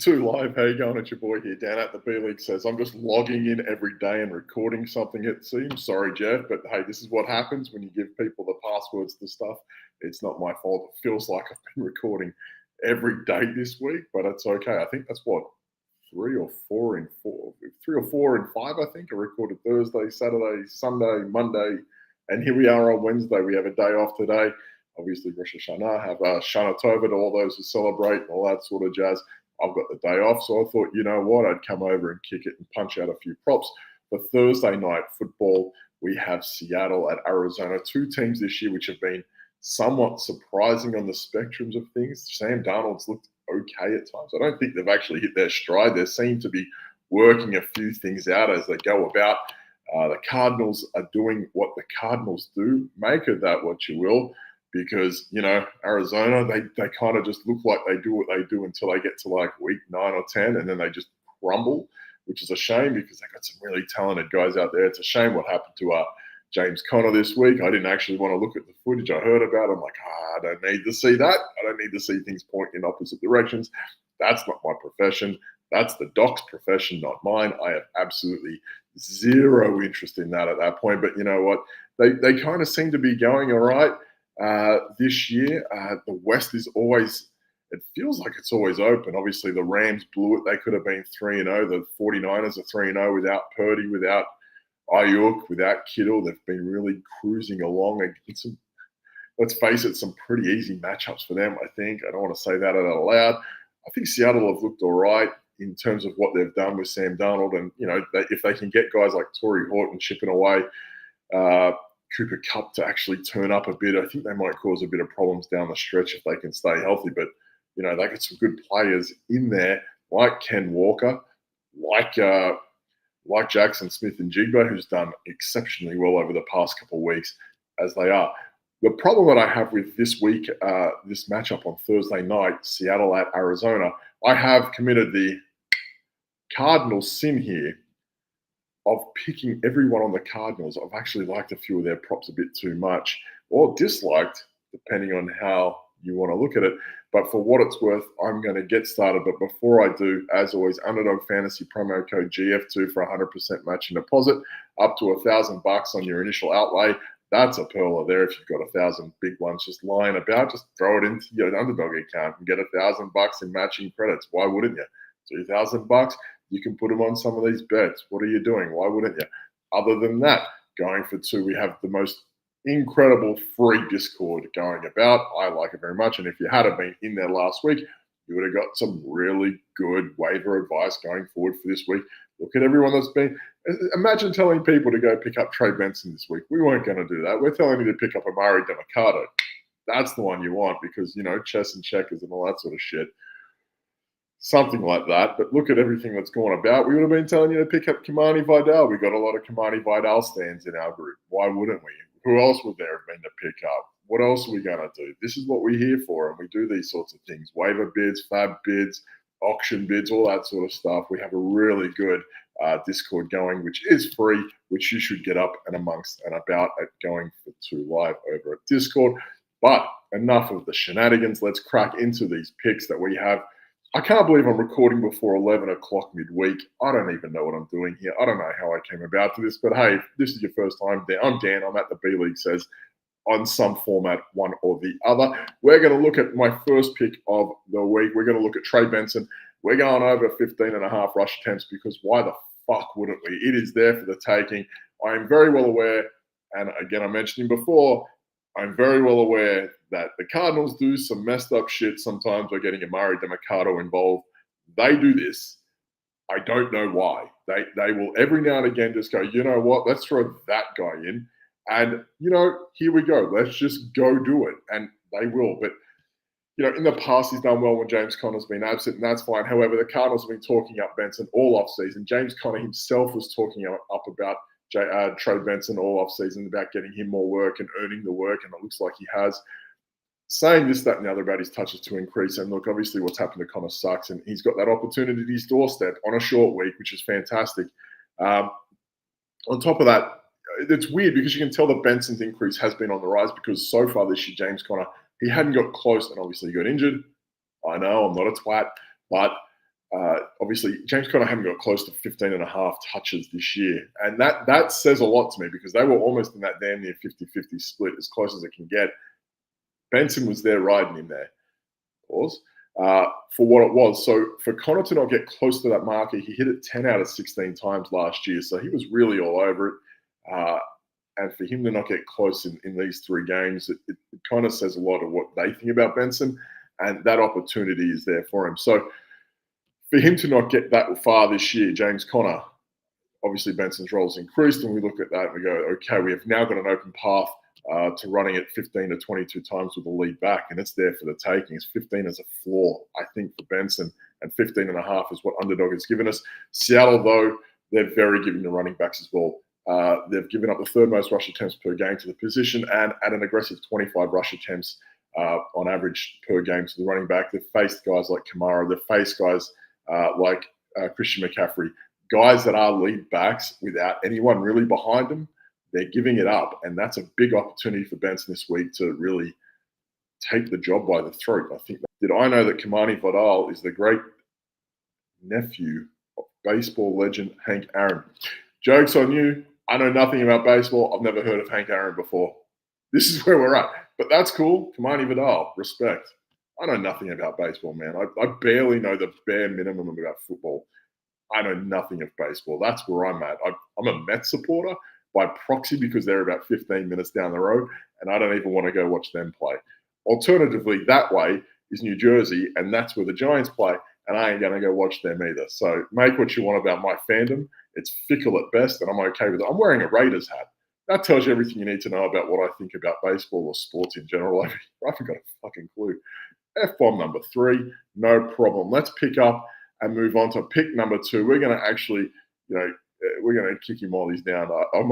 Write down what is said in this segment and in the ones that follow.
Two Live, how you going? It's your boy here. Dan at the B League says, I'm just logging in every day and recording something, it seems. Sorry, Jeff, but hey, this is what happens when you give people the passwords to stuff. It's not my fault. It feels like I've been recording every day this week, but it's okay. I think that's what, 3 or 4 in 5, I think. I recorded Thursday, Saturday, Sunday, Monday, and here we are on Wednesday. We have a day off today. Obviously, Rosh Hashanah, have Shana Tova to all those who celebrate and all that sort of jazz. I've got the day off, so I thought, you know what, I'd come over and kick it and punch out a few props. For Thursday night football, we have Seattle at Arizona, two teams this year which have been somewhat surprising on the spectrums of things. Sam Darnold's looked okay at times. I don't think they've actually hit their stride. They seem to be working a few things out as they go about. The Cardinals are doing what the Cardinals do. Make of that what you will. Because, you know, Arizona, they kind of just look like they do what they do until they get to like week 9 or 10, and then they just crumble, which is a shame because they got some really talented guys out there. It's a shame what happened to James Conner this week. I didn't actually want to look at the footage. I heard about it. I'm like, I don't need to see that. I don't need to see things point in opposite directions. That's not my profession. That's the doc's profession, not mine. I have absolutely zero interest in that at that point. But you know what? They kind of seem to be going all right. This year, the West is always, it feels like it's always open. Obviously, the Rams blew it. They could have been 3-0. The 49ers are 3-0 without Purdy, without Ayuk, without Kittle. They've been really cruising along against some, let's face it, some pretty easy matchups for them, I think. I don't want to say that out loud. I think Seattle have looked all right in terms of what they've done with Sam Darnold. And, you know, if they can get guys like Torrey Horton chipping away, Cooper Kupp to actually turn up a bit, I think they might cause a bit of problems down the stretch if they can stay healthy. But, you know, they got some good players in there like Ken Walker, like Jackson Smith and Jigba, who's done exceptionally well over the past couple of weeks as they are. The problem that I have with this week, this matchup on Thursday night, Seattle at Arizona, I have committed the cardinal sin here of picking everyone on the Cardinals. I've actually liked a few of their props a bit too much, or disliked, depending on how you want to look at it. But for what it's worth, I'm going to get started. But before I do, as always, Underdog Fantasy promo code GF2 for 100% matching deposit, up to $1,000 on your initial outlay. That's a pearler there. If you've got 1,000 big ones just lying about, just throw it into your Underdog account and get $1,000 in matching credits. Why wouldn't you? $2,000. You can put them on some of these bets. What are you doing? Why wouldn't you? Other than that, going for two, we have the most incredible free Discord going about. I like it very much. And if you hadn't been in there last week, you would have got some really good waiver advice going forward for this week. Look at everyone that's been. Imagine telling people to go pick up Trey Benson this week. We weren't going to do that. We're telling you to pick up Amari Demercado. That's the one you want because, you know, chess and checkers and all that sort of shit. Something like that. But look at everything that's gone about. We would have been telling you to pick up Kimani Vidal. We got a lot of Kimani Vidal stands in our group. Why wouldn't we? Who else would there have been to pick up? What else are we going to do? This is what we're here for, and we do these sorts of things. Waiver bids, fab bids, auction bids, all that sort of stuff. We have a really good Discord going, which is free, which you should get up and amongst and about at Going for Two Live over at Discord. But enough of the shenanigans. Let's crack into these picks that we have. I can't believe I'm recording before 11 o'clock midweek. I don't even know what I'm doing here. I don't know how I came about to this, but hey, if this is your first time there, I'm Dan. I'm at the B League Says on some format, one or the other. We're going to look at my first pick of the week. We're going to look at Trey Benson. We're going over 15.5 rush attempts because why the fuck wouldn't we? It is there for the taking. I am very well aware, and again, I mentioned him before, I'm very well aware that the Cardinals do some messed up shit sometimes by getting Amari Demercado involved. They do this. I don't know why. They will every now and again just go, you know what, let's throw that guy in. And, you know, here we go. Let's just go do it. And they will. But, you know, in the past, he's done well when James Conner's been absent, and that's fine. However, the Cardinals have been talking up Benson all offseason. James Conner himself was talking up about Trey Benson all offseason about getting him more work and earning the work, and it looks like he has. Saying this, that, and the other about his touches to increase. And look, obviously what's happened to Conner sucks, and he's got that opportunity at his doorstep on a short week, which is fantastic. On top of that, it's weird because you can tell that Benson's increase has been on the rise because so far this year, James Conner, he hadn't got close, and obviously he got injured. I know, I'm not a twat, but Obviously, James Conner haven't got close to 15 and a half touches this year. And that says a lot to me because they were almost in that damn near 50-50 split, as close as it can get. Benson was there riding him there, pause, for what it was. So for Conner to not get close to that marker, he hit it 10 out of 16 times last year. So he was really all over it. And for him to not get close in these 3 games, it kind of says a lot of what they think about Benson. And that opportunity is there for him. So for him to not get that far this year, James Conner, obviously Benson's role's increased, and we look at that and we go, okay, we have now got an open path to running it 15 to 22 times with the lead back, and it's there for the taking. It's 15 as a floor, I think, for Benson, and 15 and a half is what Underdog has given us. Seattle, though, they're very giving to running backs as well. They've given up the 3rd most rush attempts per game to the position, and at an aggressive 25 rush attempts on average per game to the running back. They've faced guys like Kamara. They've faced guys like Christian McCaffrey, guys that are lead backs without anyone really behind them. They're giving it up, and that's a big opportunity for Benson this week to really take the job by the throat. I think. Did I know that Kimani Vidal is the great nephew of baseball legend Hank Aaron? Jokes on you. I know nothing about baseball. I've never heard of Hank Aaron before. This is where we're at. But that's cool. Kimani Vidal, respect. I know nothing about baseball, man. I barely know the bare minimum about football. I know nothing of baseball. That's where I'm at. I'm a Mets supporter by proxy because they're about 15 minutes down the road, and I don't even want to go watch them play. Alternatively, that way is New Jersey, and that's where the Giants play, and I ain't going to go watch them either. So make what you want about my fandom. It's fickle at best, and I'm okay with it. I'm wearing a Raiders hat. That tells you everything you need to know about what I think about baseball or sports in general. I haven't got a fucking clue. F-bomb number 3, no problem. Let's pick up and move on to pick number 2. We're going to actually, we're going to kick him while he's down. I'm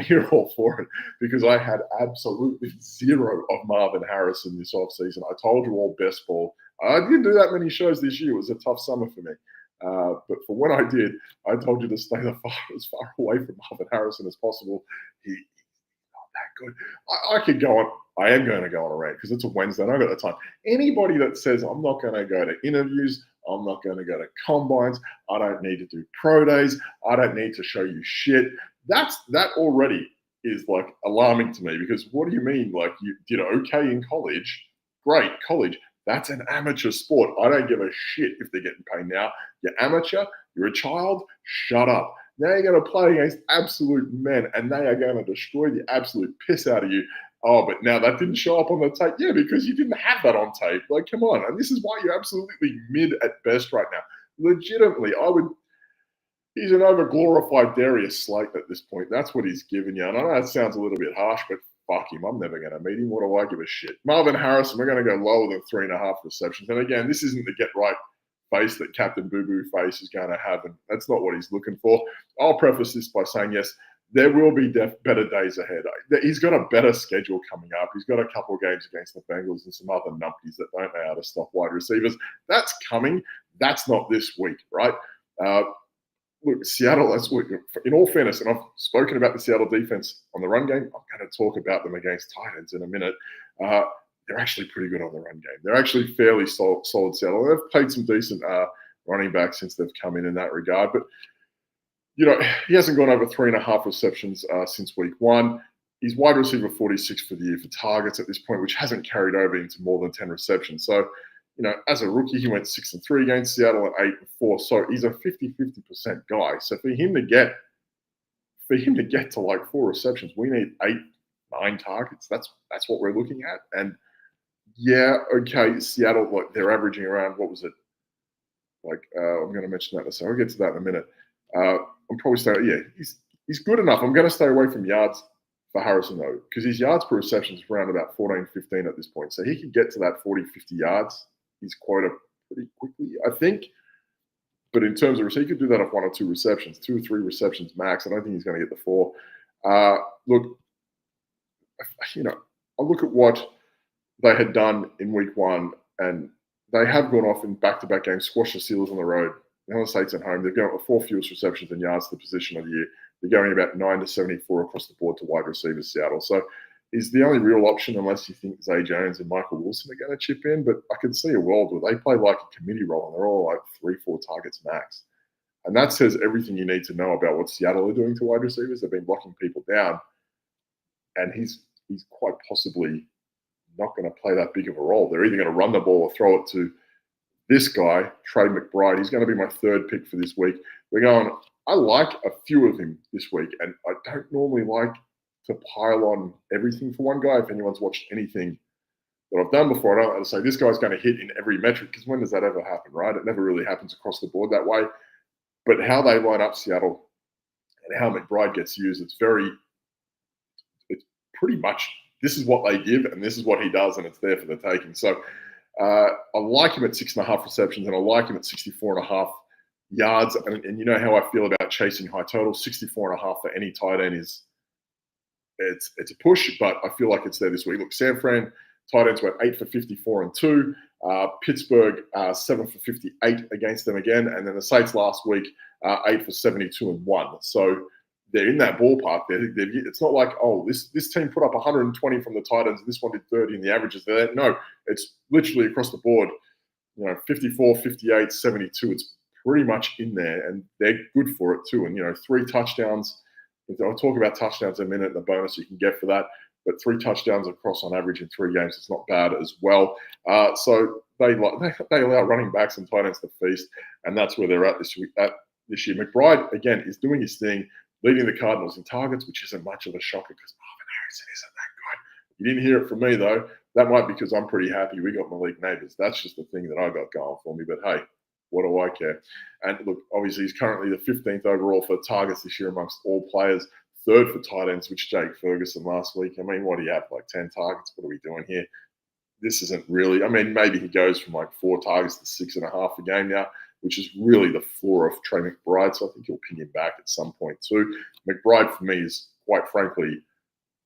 here all for it because I had absolutely zero of Marvin Harrison this offseason. I told you all best ball. I didn't do that many shows this year. It was a tough summer for me. But for when I did, I told you to stay as far away from Marvin Harrison as possible. He's not that good. I could go on. I am going to go on a rant because it's a Wednesday and I've got the time. Anybody that says I'm not going to go to interviews, I'm not going to go to combines, I don't need to do pro days, I don't need to show you shit. That already is like alarming to me because what do you mean? Like you did okay in college? Great, college. That's an amateur sport. I don't give a shit if they're getting paid now. You're amateur, you're a child, shut up. Now you're going to play against absolute men and they are going to destroy the absolute piss out of you. Oh, but now that didn't show up on the tape. Yeah, because you didn't have that on tape. Like, come on. And this is why you're absolutely mid at best right now. Legitimately, he's an over-glorified Darius Slate at this point. That's what he's given you. And I know that sounds a little bit harsh, but fuck him. I'm never going to meet him. What do I give a shit? Marvin Harrison, we're going to go lower than 3.5 receptions. And again, this isn't the get-right face that Captain Boo Boo Face is going to have, and that's not what he's looking for. I'll preface this by saying, yes, there will be better days ahead. He's got a better schedule coming up. He's got a couple of games against the Bengals and some other numpties that don't know how to stop wide receivers. That's coming. That's not this week, right? Look, Seattle, in all fairness, and I've spoken about the Seattle defense on the run game. I'm going to talk about them against Titans in a minute. They're actually pretty good on the run game. They're actually fairly solid Seattle. They've played some decent running backs since they've come in that regard. But, he hasn't gone over 3.5 receptions since week 1. He's wide receiver 46 for the year for targets at this point, which hasn't carried over into more than 10 receptions. So, as a rookie, he went 6-3 against Seattle and 8-4. So he's a 50% guy. So for him to get to like 4 receptions, we need 8-9 targets. That's what we're looking at. And yeah, okay, Seattle, like they're averaging around, what was it? Like I'm going to mention that in a second. I'll get to that in a minute. I'm probably staying. Yeah, he's good enough. I'm going to stay away from yards for Harrison though, because his yards per reception is around about 14-15 at this point. So he could get to that 40-50 yards. His quota pretty quickly, I think. But in terms of he could do that off 1 or 2 receptions, 2 or 3 receptions max. I don't think he's going to get the 4. Look, I look at what they had done in week 1, and they have gone off in back-to-back games, squashed the Steelers on the road. Arizona State's at home. They've gone with 4 fewest receptions and yards to the position of the year. They're going about 9-74 across the board to wide receivers, Seattle. So is the only real option unless you think Zay Jones and Michael Wilson are going to chip in. But I can see a world where they play like a committee role and they're all like 3-4 targets max. And that says everything you need to know about what Seattle are doing to wide receivers. They've been blocking people down, and he's quite possibly not going to play that big of a role. They're either going to run the ball or throw it to this guy, Trey McBride. He's going to be my third pick for this week. We're going, I like a few of him this week, and I don't normally like to pile on everything for one guy. If anyone's watched anything that I've done before, I don't like to say this guy's going to hit in every metric, because when does that ever happen, right? It never really happens across the board that way. But how they line up Seattle and how McBride gets used, it's pretty much this is what they give and this is what he does, and it's there for the taking. So I like him at 6.5 receptions, and I like him at 64.5 yards. And you know how I feel about chasing high totals. 64.5 for any tight end is it's a push, but I feel like it's there this week. Look, San Fran tight ends went 8 for 54 and 2. Pittsburgh 7 for 58 against them again, and then the Saints last week 8 for 72 and 1. So they're in that ballpark. It's not like, oh, this team put up 120 from the tight ends and this one did 30 in the averages. No, it's literally across the board. 54, 58, 72. It's pretty much in there, and they're good for it too. And 3 touchdowns. I'll talk about touchdowns in a minute and the bonus you can get for that. But 3 touchdowns across on average in 3 games, it's not bad as well. So they allow running backs and tight ends to feast, and that's where they're at this year. McBride, again, is doing his thing, leading the Cardinals in targets, which isn't much of a shocker because Marvin Harrison isn't that good. You didn't hear it from me, though. That might be because I'm pretty happy we got Malik Neighbors. That's just the thing that I got going for me. But hey, what do I care? And look, obviously, he's currently the 15th overall for targets this year amongst all players. 3rd for tight ends, which Jake Ferguson last week. I mean, what do you have, like 10 targets? What are we doing here? This isn't really, I mean, maybe he goes from like 4 targets to 6.5 a game now, which is really the floor of Trey McBride. So I think he'll pin him back at some point too. McBride, for me, is quite frankly,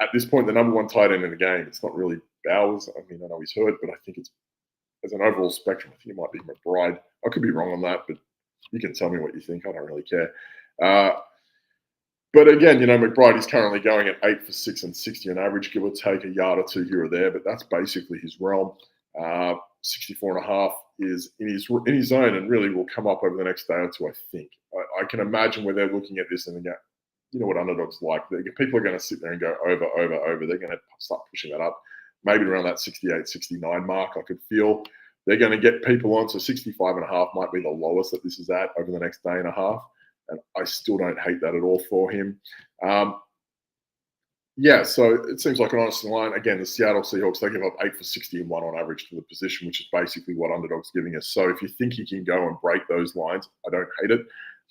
at this point, the number 1 tight end in the game. It's not really Bowers. I mean, I know he's hurt, but I think it's, as an overall spectrum, I think it might be McBride. I could be wrong on that, but you can tell me what you think. I don't really care. But again, McBride is currently going at 8 for 6 and 60 on average, give or take a yard or 2 here or there, but that's basically his realm. 64.5 is in his zone and really will come up over the next day or two, I think. I can imagine where they're looking at this and they go, you know what underdogs like. People are going to sit there and go over. They're going to start pushing that up, maybe around that 68, 69 mark. I could feel they're going to get people on. So 65.5 might be the lowest that this is at over the next day and a half. And I still don't hate that at all for him. So it seems like an honest line. Again, the Seattle Seahawks, they give up 8 for 60 and 1 on average to the position, which is basically what underdog's giving us. So if you think he can go and break those lines, I don't hate it.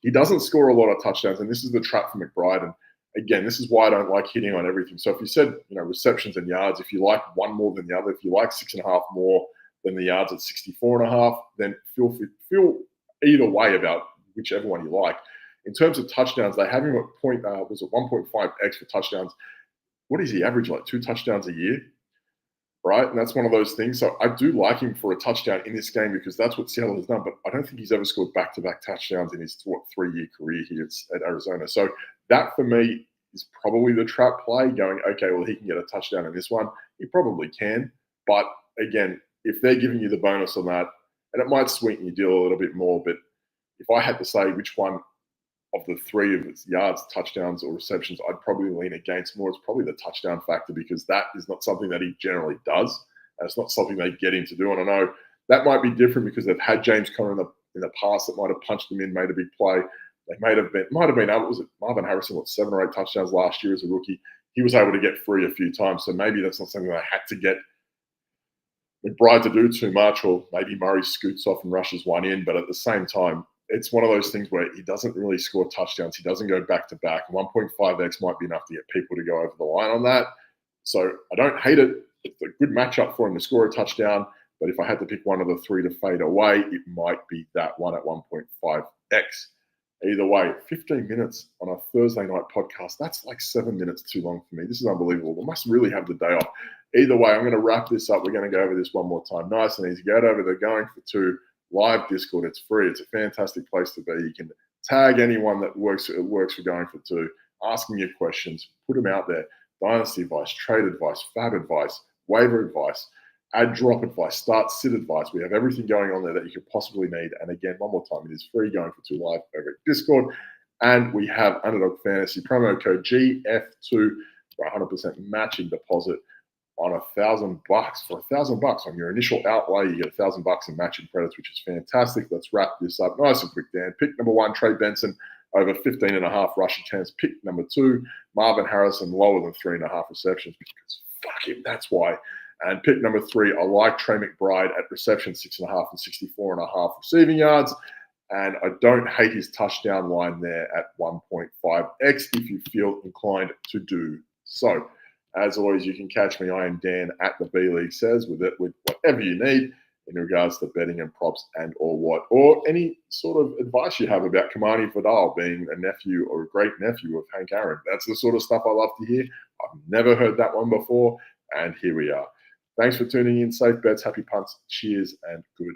He doesn't score a lot of touchdowns, and this is the trap for McBride. And again, this is why I don't like hitting on everything. So if you said, receptions and yards, if you like one more than the other, if you like 6.5 more than the yards at 64.5, then feel either way about whichever one you like. In terms of touchdowns, they have him at 1.5x for touchdowns. What is he average, like 2 touchdowns a year? Right? And that's one of those things. So I do like him for a touchdown in this game because that's what Seattle has done. But I don't think he's ever scored back-to-back touchdowns in his 3-year career here at Arizona. So that for me is probably the trap play, going, okay, well, he can get a touchdown in this one. He probably can. But again, if they're giving you the bonus on that, and it might sweeten your deal a little bit more, but if I had to say which one of the 3 of its yards, touchdowns, or receptions, I'd probably lean against more. It's probably the touchdown factor because that is not something that he generally does. And it's not something they get him to do. And I know that might be different because they've had James Conner in the past that might have punched him in, made a big play. They might have been was it Marvin Harrison, 7 or 8 touchdowns last year as a rookie. He was able to get free a few times. So maybe that's not something they had to get McBride to do too much, or maybe Murray scoots off and rushes one in. But at the same time, it's one of those things where he doesn't really score touchdowns. He doesn't go back-to-back. 1.5x might be enough to get people to go over the line on that. So I don't hate it. It's a good matchup for him to score a touchdown. But if I had to pick one of the 3 to fade away, it might be that one at 1.5x. Either way, 15 minutes on a Thursday night podcast, that's like 7 minutes too long for me. This is unbelievable. We must really have the day off. Either way, I'm going to wrap this up. We're going to go over this one more time. Nice and easy. Go over there, Going for Two live Discord. It's free. It's a fantastic place to be. You can tag anyone that works for Going for Two, ask them your questions, put them out there. dynasty advice, trade advice, fab advice, waiver advice, add drop advice, start sit advice. We have everything going on there that you could possibly need. And again, one more time, it is free, going for 2 live over at Discord. And we have Underdog Fantasy promo code GF2 for 100% matching deposit on $1,000. For $1,000 on your initial outlay, you get $1,000 in matching credits, which is fantastic. Let's wrap this up nice and quick, Dan. Pick number 1, Trey Benson, over 15.5 rush attempts. Pick number 2, Marvin Harrison, lower than 3.5 receptions, because fuck him, that's why. And pick number 3, I like Trey McBride at reception, 6.5 and 64.5 receiving yards. And I don't hate his touchdown line there at 1.5x if you feel inclined to do so. As always, you can catch me. I am Dan at the B League Says with whatever you need in regards to betting and props and or any sort of advice you have about Kamani Vidal being a nephew or a great nephew of Hank Aaron. That's the sort of stuff I love to hear. I've never heard that one before, and here we are. Thanks for tuning in. Safe bets, happy punts, cheers, and good